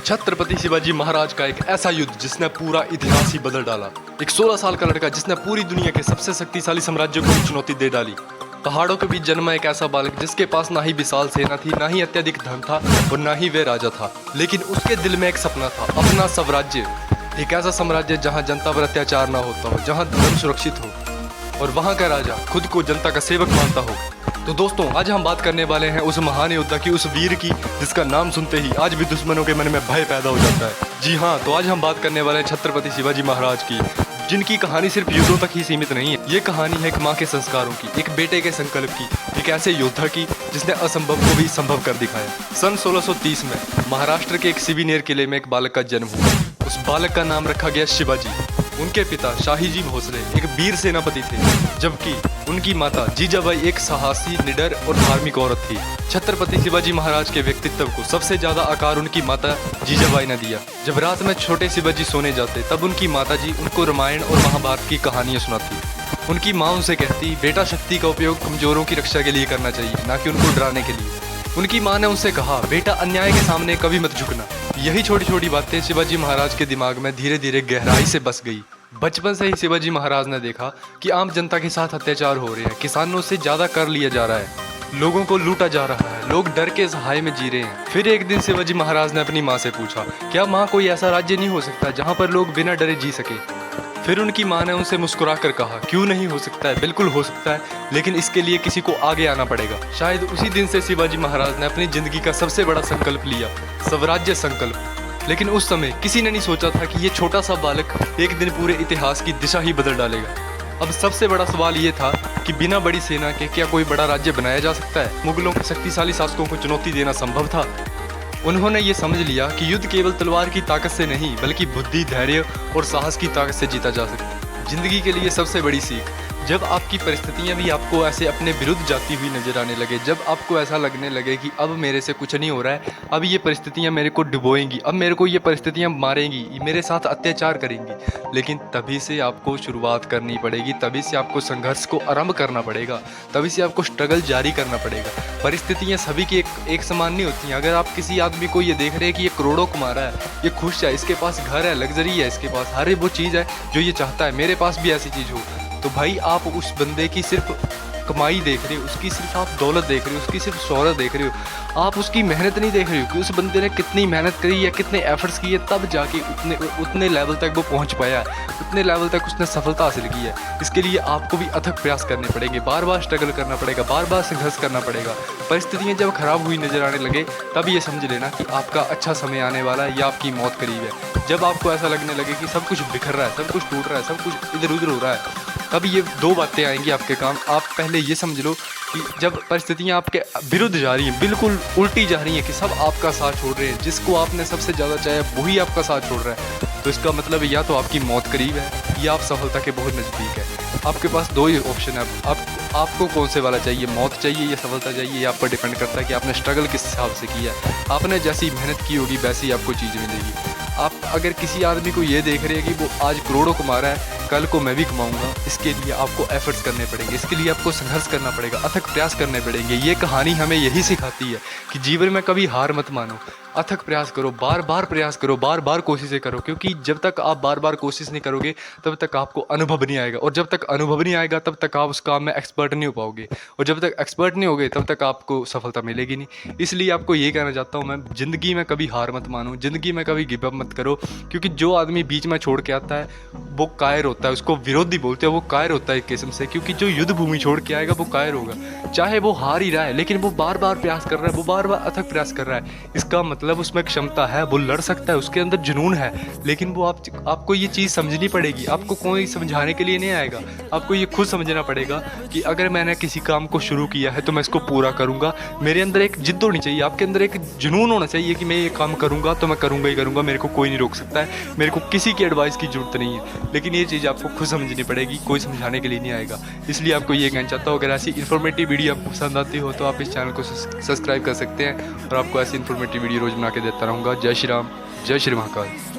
छत्रपति शिवाजी महाराज का एक ऐसा युद्ध जिसने पूरा इतिहास ही बदल डाला। एक 16 साल का लड़का जिसने पूरी दुनिया के सबसे शक्तिशाली साम्राज्यों को चुनौती दे डाली। पहाड़ों के बीच जन्मा एक ऐसा बालक जिसके पास ना ही विशाल सेना थी, ना ही अत्यधिक धन था और ना ही वे राजा था, लेकिन उसके दिल में एक सपना था, अपना स्वराज्य। एक ऐसा साम्राज्य जहाँ जनता पर अत्याचार ना होता हो, जहाँ धर्म सुरक्षित हो और वहाँ का राजा खुद को जनता का सेवक मानता हो। तो दोस्तों, आज हम बात करने वाले हैं उस महान योद्धा की, उस वीर की जिसका नाम सुनते ही आज भी दुश्मनों के मन में भय पैदा हो जाता है। जी हाँ, तो आज हम बात करने वाले हैं छत्रपति शिवाजी महाराज की, जिनकी कहानी सिर्फ युद्धों तक ही सीमित नहीं है। ये कहानी है एक माँ के संस्कारों की, एक बेटे के संकल्प की, एक ऐसे योद्धा की जिसने असंभव को भी संभव कर दिखाया। सन 1630 में महाराष्ट्र के एक सिविनेर किले में एक बालक का जन्म हुआ। उस बालक का नाम रखा गया शिवाजी। उनके पिता शाहीजी भोसले एक वीर सेनापति थे, जबकि उनकी माता जीजाबाई एक साहसी, निडर और धार्मिक औरत थी। छत्रपति शिवाजी महाराज के व्यक्तित्व को सबसे ज्यादा आकार उनकी माता जीजाबाई ने दिया। जब रात में छोटे शिवाजी सोने जाते तब उनकी माता जी उनको रामायण और महाभारत की कहानियां सुनाती। उनकी माँ उनसे कहती, बेटा शक्ति का उपयोग कमजोरों की रक्षा के लिए करना चाहिए, ना कि उनको डराने के लिए। उनकी माँ ने उनसे कहा, बेटा अन्याय के सामने कभी मत झुकना। यही छोटी छोटी बातें शिवाजी महाराज के दिमाग में धीरे धीरे गहराई से बस गई। बचपन से ही शिवाजी महाराज ने देखा कि आम जनता के साथ अत्याचार हो रहे हैं, किसानों से ज्यादा कर लिया जा रहा है, लोगों को लूटा जा रहा है, लोग डर के सहाय में जी रहे हैं। फिर एक दिन शिवाजी महाराज ने अपनी माँ से पूछा, क्या माँ कोई ऐसा राज्य नहीं हो सकता जहाँ पर लोग बिना डरे जी सके? फिर उनकी माँ ने उनसे मुस्कुरा कर कहा, क्यों नहीं हो सकता है, बिल्कुल हो सकता है, लेकिन इसके लिए किसी को आगे आना पड़ेगा। शायद उसी दिन से शिवाजी महाराज ने अपनी जिंदगी का सबसे बड़ा संकल्प लिया, स्वराज्य संकल्प। लेकिन उस समय किसी ने नहीं सोचा था कि ये छोटा सा बालक एक दिन पूरे इतिहास की दिशा ही बदल डालेगा। अब सबसे बड़ा सवाल ये था कि बिना बड़ी सेना के क्या कोई बड़ा राज्य बनाया जा सकता है? मुगलों के शक्तिशाली शासकों को चुनौती देना संभव था। उन्होंने ये समझ लिया कि युद्ध केवल तलवार की ताकत से नहीं, बल्कि बुद्धि, धैर्य और साहस की ताकत से जीता जा सकता है। जिंदगी के लिए सबसे बड़ी सीख, जब आपकी परिस्थितियां भी आपको ऐसे अपने विरुद्ध जाती हुई नजर आने लगे, जब आपको ऐसा लगने लगे कि अब मेरे से कुछ नहीं हो रहा है, अब ये परिस्थितियां मेरे को डुबोएंगी, अब मेरे को ये परिस्थितियां मारेंगी, मेरे साथ अत्याचार करेंगी, लेकिन तभी से आपको शुरुआत करनी पड़ेगी, तभी से आपको संघर्ष को आरंभ करना पड़ेगा, तभी से आपको स्ट्रगल जारी करना पड़ेगा। परिस्थितियां सभी की एक समान नहीं होती हैं। अगर आप किसी आदमी को ये देख रहे हैं कि ये करोड़ों कमा रहा है, ये खुश है, इसके पास घर है, लग्जरी है, इसके पास हर वो चीज़ है जो ये चाहता है, मेरे पास भी ऐसी चीज़ हो, तो भाई आप उस बंदे की सिर्फ कमाई देख रहे हो, उसकी सिर्फ आप दौलत देख रहे हो, उसकी सिर्फ शोहरत देख रहे हो, आप उसकी मेहनत नहीं देख रहे हो कि उस बंदे ने कितनी मेहनत करी या कितने एफर्ट्स किए, तब जाके उतने लेवल तक वो पहुंच पाया है, उतने लेवल तक उसने सफलता हासिल की है। इसके लिए आपको भी अथक प्रयास करने पड़ेंगे, बार बार स्ट्रगल करना पड़ेगा, बार बार संघर्ष करना पड़ेगा। परिस्थितियाँ जब खराब हुई नजर आने लगे तब ये समझ लेना कि आपका अच्छा समय आने वाला है या आपकी मौत करीब है। जब आपको ऐसा लगने लगे कि सब कुछ बिखर रहा है, सब कुछ टूट रहा है, सब कुछ इधर उधर हो रहा है, तब ये दो बातें आएंगी आपके काम। आप पहले ये समझ लो कि जब परिस्थितियां आपके विरुद्ध जा रही हैं, बिल्कुल उल्टी जा रही हैं, कि सब आपका साथ छोड़ रहे हैं, जिसको आपने सबसे ज़्यादा चाहा वही आपका साथ छोड़ रहा है, तो इसका मतलब या तो आपकी मौत करीब है या आप सफलता के बहुत नज़दीक है। आपके पास दो ही ऑप्शन है। आपको कौन से वाला चाहिए, मौत चाहिए या सफलता चाहिए, ये आप पर डिपेंड करता है कि आपने स्ट्रगल किस हिसाब से किया है। आपने जैसी मेहनत की होगी वैसी आपको चीज़ मिलेगी। आप अगर किसी आदमी को ये देख रहे हैं कि वो आज करोड़ों कमा रहा है, कल को मैं भी कमाऊंगा, इसके लिए आपको एफर्ट्स करने पड़ेंगे, इसके लिए आपको संघर्ष करना पड़ेगा, अथक प्रयास करने पड़ेंगे। ये कहानी हमें यही सिखाती है कि जीवन में कभी हार मत मानो, अथक प्रयास करो, बार बार प्रयास करो, बार बार कोशिशें करो, क्योंकि जब तक आप बार बार कोशिश नहीं करोगे तब तक आपको अनुभव नहीं आएगा, और जब तक अनुभव नहीं आएगा तब तक आप उस काम में एक्सपर्ट नहीं हो पाओगे, और जब तक एक्सपर्ट नहीं होगे तब तक आपको सफलता मिलेगी नहीं। इसलिए आपको ये कहना चाहता हूँ मैं, ज़िंदगी में कभी हार मत मानो, ज़िंदगी में कभी गिव अप मत करो, क्योंकि जो आदमी बीच में छोड़ के आता है वो कायर होता है, उसको विरोधी बोलते हैं, वो कायर होता है एक किस्म से, क्योंकि जो युद्ध भूमि छोड़ के आएगा वो कायर होगा। चाहे वो हार ही रहा है, लेकिन वो बार बार प्रयास कर रहा है, वो बार बार अथक प्रयास कर रहा है, इसका मतलब उसमें क्षमता है, वो लड़ सकता है, उसके अंदर जुनून है। लेकिन वो आपको ये चीज़ समझनी पड़ेगी, आपको कोई समझाने के लिए नहीं आएगा, आपको ये खुद समझना पड़ेगा कि अगर मैंने किसी काम को शुरू किया है तो मैं इसको पूरा करूँगा। मेरे अंदर एक जिद्द होनी चाहिए, आपके अंदर एक जुनून होना चाहिए कि मैं ये काम करूँगा तो मैं करूँगा ही करूँगा, मेरे को कोई नहीं रोक सकता है, मेरे को किसी की एडवाइस की जरूरत नहीं है। लेकिन ये चीज़ आपको खुद समझनी पड़ेगी, कोई समझाने के लिए नहीं आएगा। इसलिए आपको ये कहना चाहता हूँ, अगर ऐसी इन्फॉर्मेटिव वीडियो आपको पसंद आती हो तो आप इस चैनल को सब्सक्राइब कर सकते हैं, और आपको ऐसी इन्फॉर्मेटिव वीडियो रोज़ बना के देता रहूँगा। जय श्री राम, जय श्री महाकाल।